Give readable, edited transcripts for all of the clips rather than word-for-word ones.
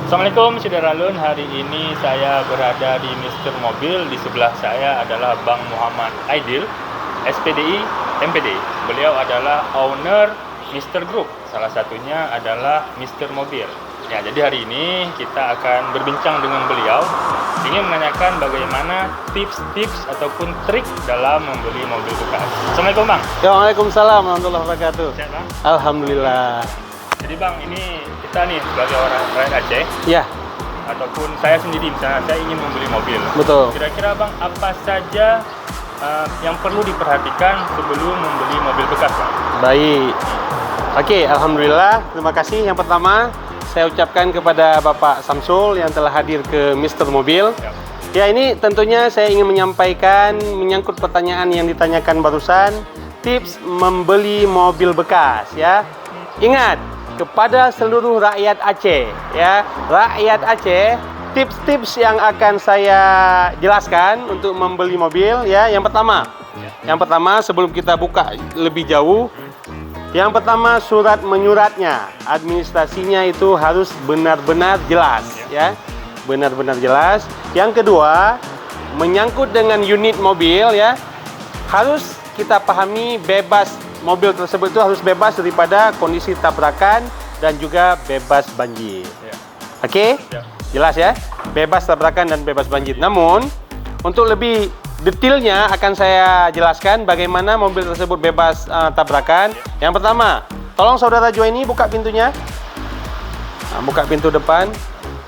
Assalamualaikum Syederalun, hari ini saya berada di Mr. Mobil. Di sebelah saya adalah Bang Muhammad Aidil, SPDI MPD. Beliau adalah owner Mr. Group, salah satunya adalah Mr. Mobil. Ya, jadi hari ini kita akan berbincang dengan beliau, ingin menanyakan bagaimana tips-tips ataupun trik dalam membeli mobil bekas. Assalamualaikum Bang. Ya, Waalaikumsalam warahmatullahi wabarakatuh. Sehat Bang? Alhamdulillah. Jadi Bang, ini kita nih sebagai orang rakyat Aceh, Ya, ataupun saya sendiri misalnya saya ingin membeli mobil. betul. Kira-kira Bang, apa saja yang perlu diperhatikan sebelum membeli mobil bekas Bang? Baik. Oke, Alhamdulillah. Terima kasih. Yang pertama, saya ucapkan kepada Bapak Samsul yang telah hadir ke Mr. Mobil. Ya, ini tentunya saya ingin menyampaikan menyangkut pertanyaan yang ditanyakan barusan, tips membeli mobil bekas ya. Ingat, kepada seluruh rakyat Aceh ya, rakyat Aceh, tips-tips yang akan saya jelaskan untuk membeli mobil ya. Yang pertama sebelum kita buka lebih jauh, yang pertama surat menyuratnya, administrasinya itu harus benar-benar jelas ya, benar-benar jelas. Yang kedua, menyangkut dengan unit mobil ya, harus kita pahami bebas. Mobil tersebut itu harus bebas daripada kondisi tabrakan dan juga bebas banjir. Oke? Jelas ya? Bebas tabrakan dan bebas banjir. Namun, untuk lebih detailnya akan saya jelaskan bagaimana mobil tersebut bebas tabrakan. Yang pertama, tolong saudara Joeni buka pintunya. Nah, buka pintu depan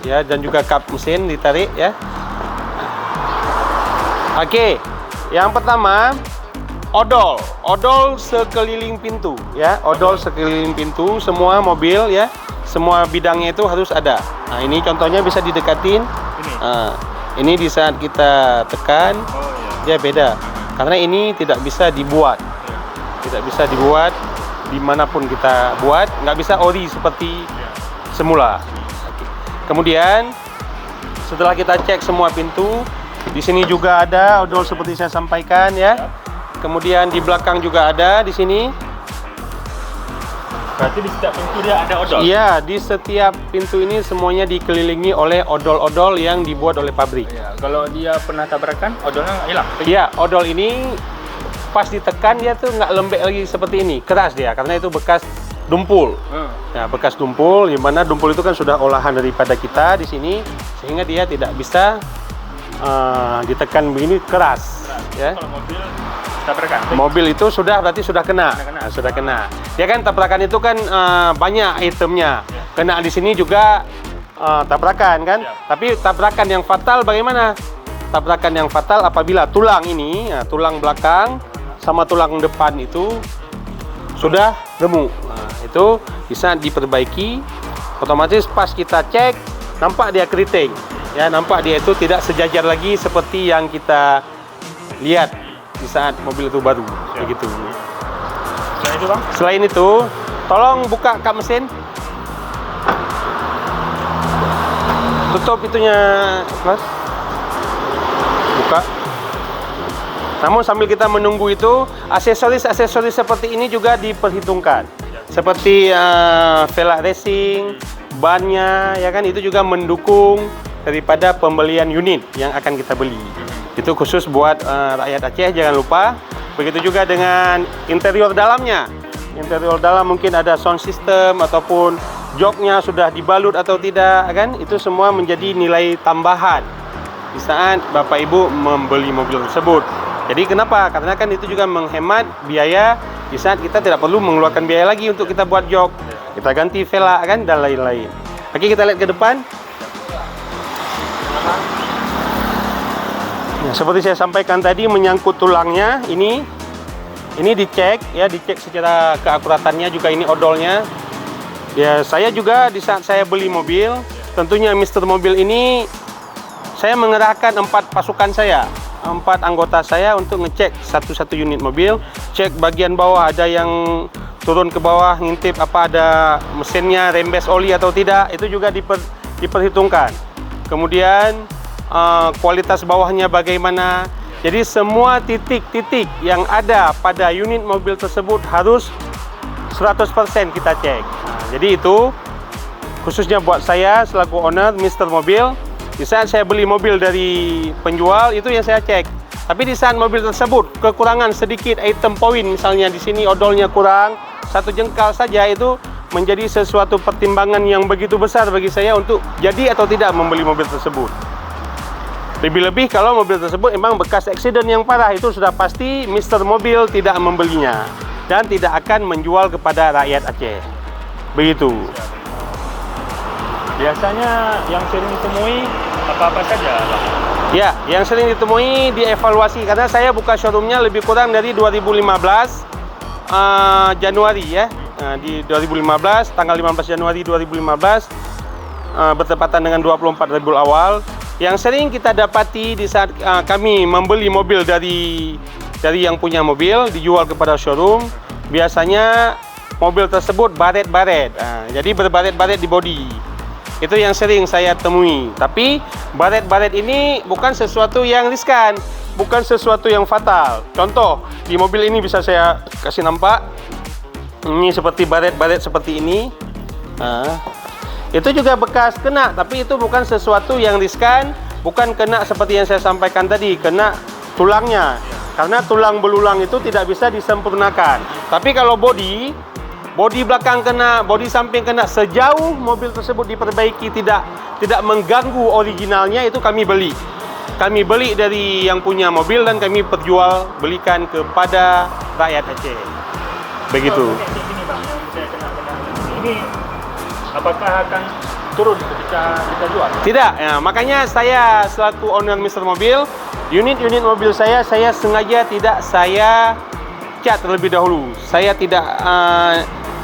ya, dan juga kap mesin ditarik ya. Oke. Yang pertama, odol sekeliling pintu ya, odol sekeliling pintu semua mobil ya, semua bidangnya itu harus ada. Nah, ini contohnya bisa didekatin. Ini di saat kita tekan, dia beda karena ini tidak bisa dibuat, dimanapun kita buat, nggak bisa ori seperti semula. Kemudian setelah kita cek semua pintu, di sini juga ada odol seperti saya sampaikan ya. Kemudian di belakang juga ada di sini. Berarti di setiap pintu dia ada odol? Iya, di setiap pintu ini semuanya dikelilingi oleh odol-odol yang dibuat oleh pabrik. Ya, kalau dia pernah tabrakan, odolnya hilang? Iya, odol ini pas ditekan dia tuh nggak lembek lagi seperti ini, keras dia, karena itu bekas dumpul. Ya, bekas dumpul, di mana dumpul itu kan sudah olahan daripada kita di sini, sehingga dia tidak bisa ditekan begini keras. Ya. Kalau tabrakan, mobil itu berarti sudah kena. Sudah kena. Ya kan, tabrakan itu kan banyak itemnya. Kena di sini juga tabrakan kan. Tapi tabrakan yang fatal bagaimana? Tabrakan yang fatal apabila tulang ini, tulang belakang sama tulang depan itu sudah remuk. Nah, itu bisa diperbaiki. Otomatis pas kita cek, nampak dia keriting. Ya, nampak dia itu tidak sejajar lagi seperti yang kita lihat di saat mobil itu baru. Begitu. Selain itu Bang? Selain itu, tolong buka kap mesin. Tutup itunya, Mas. Buka. Namun sambil kita menunggu itu, aksesoris-aksesoris seperti ini juga diperhitungkan. Seperti velg racing, bannya, ya kan, itu juga mendukung daripada pembelian unit yang akan kita beli. Itu khusus buat rakyat Aceh, jangan lupa. Begitu juga dengan interior dalamnya. Interior dalam mungkin ada sound system ataupun joknya sudah dibalut atau tidak, kan? Itu semua menjadi nilai tambahan di saat Bapak Ibu membeli mobil tersebut. Jadi kenapa? Karena kan itu juga menghemat biaya di saat kita tidak perlu mengeluarkan biaya lagi untuk kita buat jok. Kita ganti velg kan, dan lain-lain. Oke, kita lihat ke depan. Nah, seperti saya sampaikan tadi, menyangkut tulangnya ini dicek ya, dicek secara keakuratannya juga, ini odolnya. Ya, saya juga di saat saya beli mobil, tentunya Mr. Mobil ini saya mengerahkan 4 pasukan saya, 4 anggota saya untuk ngecek satu-satu unit mobil, cek bagian bawah ada yang turun ke bawah, ngintip apa ada mesinnya rembes oli atau tidak, itu juga diperhitungkan. Kemudian kualitas bawahnya bagaimana. Jadi semua titik-titik yang ada pada unit mobil tersebut harus 100% kita cek. Nah, jadi itu khususnya buat saya selaku owner Mr. Mobil. Di saat saya beli mobil dari penjual, itu yang saya cek. Tapi di saat mobil tersebut kekurangan sedikit item poin, misalnya di sini odolnya kurang 1 jengkal saja, itu menjadi sesuatu pertimbangan yang begitu besar bagi saya untuk jadi atau tidak membeli mobil tersebut. Lebih-lebih kalau mobil tersebut memang bekas aksiden yang parah, itu sudah pasti Mr. Mobil tidak membelinya dan tidak akan menjual kepada rakyat Aceh. Begitu. Biasanya yang sering ditemui apa-apa saja, Bang? Ya, yang sering ditemui dievaluasi, karena saya buka showroomnya lebih kurang dari 2015 Januari ya. Di 2015, tanggal 15 Januari 2015 bertepatan dengan 24 Rabiul Awal. Yang sering kita dapati di saat kami membeli mobil dari yang punya mobil dijual kepada showroom, biasanya mobil tersebut baret-baret. Jadi berbaret-baret di bodi. Itu yang sering saya temui. Tapi baret-baret ini bukan sesuatu yang riskan, bukan sesuatu yang fatal. Contoh, di mobil ini bisa saya kasih nampak. Ini seperti baret-baret seperti ini. Itu juga bekas kena, tapi itu bukan sesuatu yang riskan, bukan kena seperti yang saya sampaikan tadi, kena tulangnya. Karena tulang belulang itu tidak bisa disempurnakan. Tapi kalau bodi belakang kena, bodi samping kena, sejauh mobil tersebut diperbaiki tidak mengganggu originalnya, itu kami beli. Kami beli dari yang punya mobil dan kami perjual belikan kepada rakyat Aceh. Begitu. Ini Bang, yang saya kena ini apakah akan turun ketika kita jual? Tidak, ya, makanya saya selaku owner Mr. Mobil, unit-unit mobil saya sengaja tidak saya cat terlebih dahulu. Saya tidak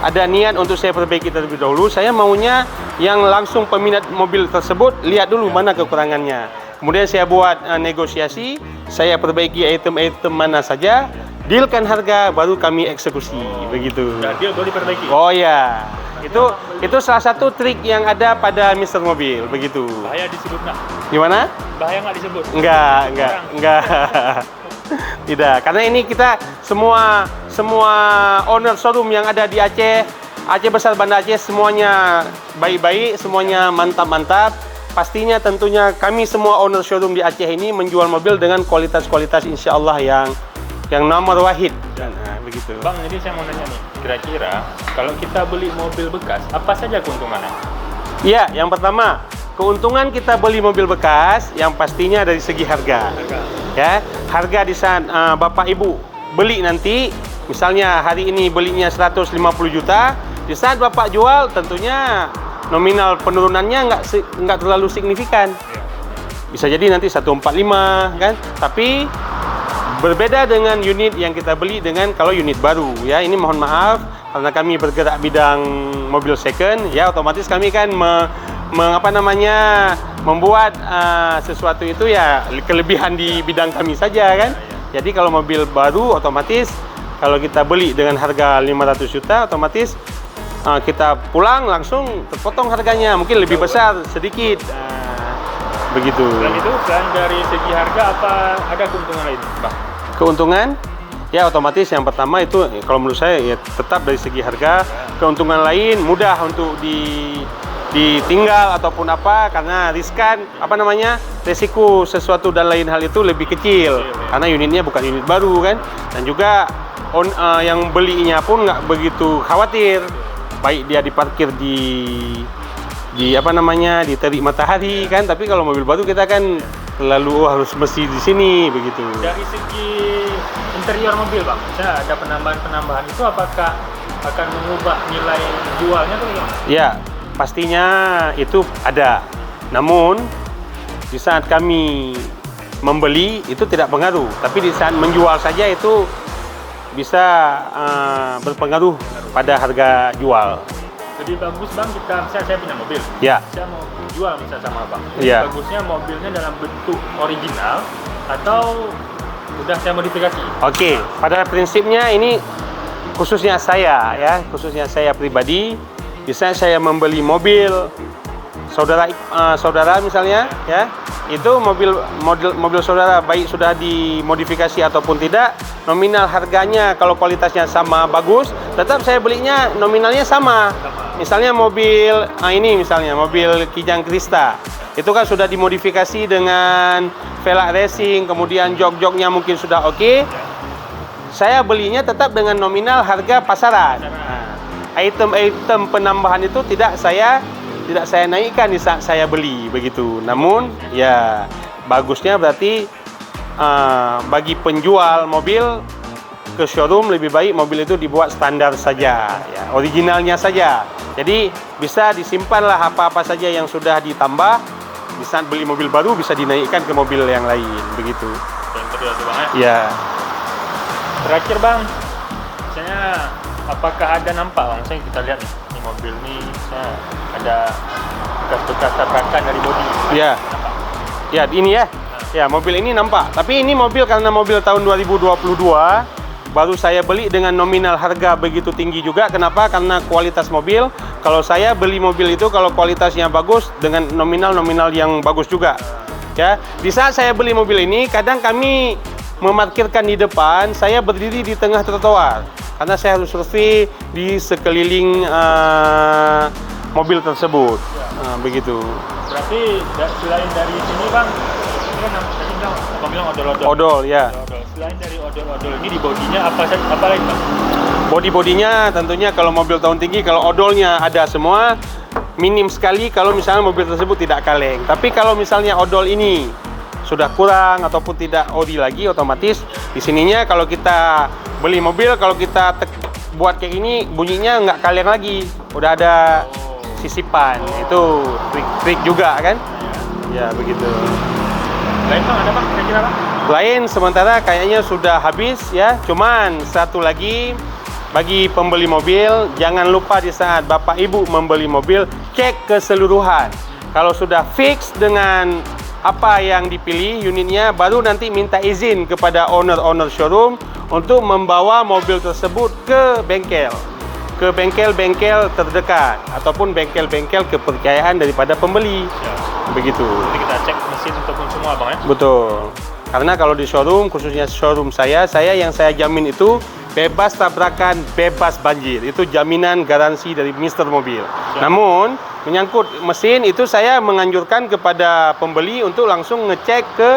ada niat untuk saya perbaiki terlebih dahulu. Saya maunya yang langsung peminat mobil tersebut lihat dulu mana kekurangannya. Kemudian saya buat negosiasi, saya perbaiki item-item mana saja, dealkan harga, baru kami eksekusi. Begitu. Udah deal baru diperbaiki? Oh ya. Itu salah satu trik yang ada pada Mr. Mobil, begitu. Bahaya disebut nggak? Gimana? Bahaya nggak disebut? Enggak. Tidak, karena ini kita semua owner showroom yang ada di Aceh Besar Banda Aceh, semuanya baik-baik, semuanya mantap-mantap. Pastinya tentunya kami semua owner showroom di Aceh ini menjual mobil dengan kualitas-kualitas insya Allah yang nomor wahid. Begitu. Bang, jadi saya mau nanya nih, kira-kira kalau kita beli mobil bekas, apa saja keuntungannya? Ya, yang pertama, keuntungan kita beli mobil bekas yang pastinya dari segi harga. Ya, harga di saat Bapak Ibu beli nanti, misalnya hari ini belinya 150 juta, di saat Bapak jual tentunya nominal penurunannya nggak terlalu signifikan. Bisa jadi nanti 145 kan, tapi berbeda dengan unit yang kita beli dengan kalau unit baru ya. Ini mohon maaf karena kami bergerak bidang mobil second ya, otomatis kami kan membuat sesuatu itu ya kelebihan di bidang kami saja kan. Jadi kalau mobil baru otomatis kalau kita beli dengan harga 500 juta otomatis kita pulang langsung terpotong harganya, mungkin lebih besar sedikit. Begitu. Selain dari segi harga, apa ada keuntungan lain, Bang? Keuntungan? Ya otomatis yang pertama itu kalau menurut saya ya tetap dari segi harga. Keuntungan lain mudah untuk ditinggal ataupun apa, karena riskan resiko sesuatu dan lain hal itu lebih kecil karena unitnya bukan unit baru kan, dan juga yang belinya pun nggak begitu khawatir, baik dia diparkir di terik matahari kan. Tapi kalau mobil baru kita kan lalu harus mesti di sini begitu. Dari segi interior mobil, Bang, misalnya ada penambahan itu, apakah akan mengubah nilai jualnya atau gimana? Ya, pastinya itu ada. Namun di saat kami membeli itu tidak pengaruh, tapi di saat menjual saja itu bisa berpengaruh pada harga jual. Lebih bagus, Bang, misalnya saya punya mobil, ya, saya mau jual misalnya sama Bang, ya, bagusnya mobilnya dalam bentuk original atau udah saya modifikasi? Oke, pada prinsipnya ini khususnya saya pribadi, bisa saya membeli mobil saudara misalnya ya, itu mobil saudara baik sudah dimodifikasi ataupun tidak, nominal harganya kalau kualitasnya sama bagus, tetap saya belinya nominalnya sama. misalnya mobil ini misalnya mobil Kijang Krista. Itu kan sudah dimodifikasi dengan velg racing, kemudian jok-joknya mungkin sudah oke. Saya belinya tetap dengan nominal harga pasaran. Item-item penambahan itu tidak saya naikkan di saat saya beli begitu. Namun ya bagusnya berarti bagi penjual mobil ke showroom lebih baik mobil itu dibuat standar saja, ya, originalnya saja. Jadi bisa disimpanlah apa-apa saja yang sudah ditambah. Bisa beli mobil baru bisa dinaikkan ke mobil yang lain begitu. Yang kedua tuh Bang ya. Ya. Terakhir Bang, misalnya apakah ada nampak Bang? Misalnya kita lihat nih, ini mobil nih, misalnya ada bekas-bekas tabrakan dari bodi. Ya. Nampak? Ya, ini ya. Ya, mobil ini nampak. Tapi ini mobil karena mobil tahun 2022 baru saya beli dengan nominal harga begitu tinggi juga. Kenapa? Karena kualitas mobil. Kalau saya beli mobil itu kalau kualitasnya bagus dengan nominal yang bagus juga. Ya, di saat saya beli mobil ini kadang kami memarkirkan di depan, saya berdiri di tengah trotoar karena saya harus survei di sekeliling mobil tersebut. Begitu. Berarti selain dari sini Bang, ini kan tadi Bang bilang odol-odol. Odol ya. Odol. Selain dari odol-odol ini di bodinya apa lagi Bang? Bodi-bodinya tentunya kalau mobil tahun tinggi, kalau odolnya ada semua, minim sekali kalau misalnya mobil tersebut tidak kaleng. Tapi kalau misalnya odol ini sudah kurang ataupun tidak ori lagi, otomatis di sininya kalau kita beli mobil, kalau kita buat kayak ini bunyinya nggak kaleng lagi, udah ada sisipan. Itu trik juga kan? Ya begitu. Lain Bang ada Bang kira-kira Bang? Lain sementara kayaknya sudah habis ya. Cuman satu lagi bagi pembeli mobil, jangan lupa di saat Bapak Ibu membeli mobil, cek keseluruhan. Kalau sudah fix dengan apa yang dipilih unitnya, baru nanti minta izin kepada owner showroom untuk membawa mobil tersebut ke bengkel. Ke bengkel-bengkel terdekat ataupun bengkel-bengkel kepercayaan daripada pembeli. Ya. Begitu. Jadi kita cek mesin ataupun semua Bang ya? Betul. Karena kalau di showroom, khususnya showroom saya yang saya jamin itu bebas tabrakan, bebas banjir. Itu jaminan garansi dari Mr. Mobil. Ya. Namun, menyangkut mesin itu saya menganjurkan kepada pembeli untuk langsung ngecek ke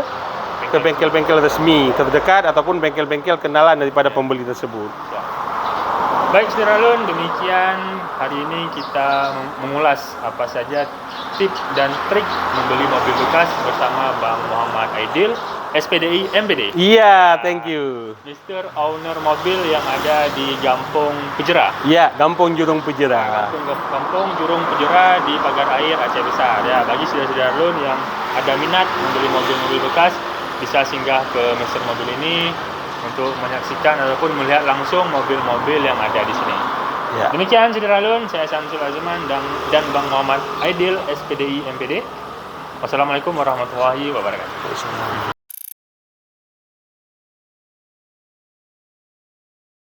bengkel-bengkel resmi terdekat ataupun bengkel-bengkel kenalan daripada pembeli tersebut. Ya. Baik Saudara, demikian hari ini kita mengulas apa saja tips dan trik membeli mobil bekas bersama Bang Muhammad Aidil, SPDI MPD. Iya, thank you. Mr. Owner mobil yang ada di Gampong Pejera. Iya, Gampong Jurung Pejera. Gampong Jurung Pejera di Pagar Air Aceh Besar. Ya, bagi saudara-saudara yang ada minat membeli mobil-mobil bekas, bisa singgah ke Mr. Mobil ini untuk menyaksikan ataupun melihat langsung mobil-mobil yang ada di sini. Ya. Demikian saudara, saya Samsul Azman dan Bang Muhammad Aidil, SPDI MPD. Wassalamualaikum warahmatullahi wabarakatuh.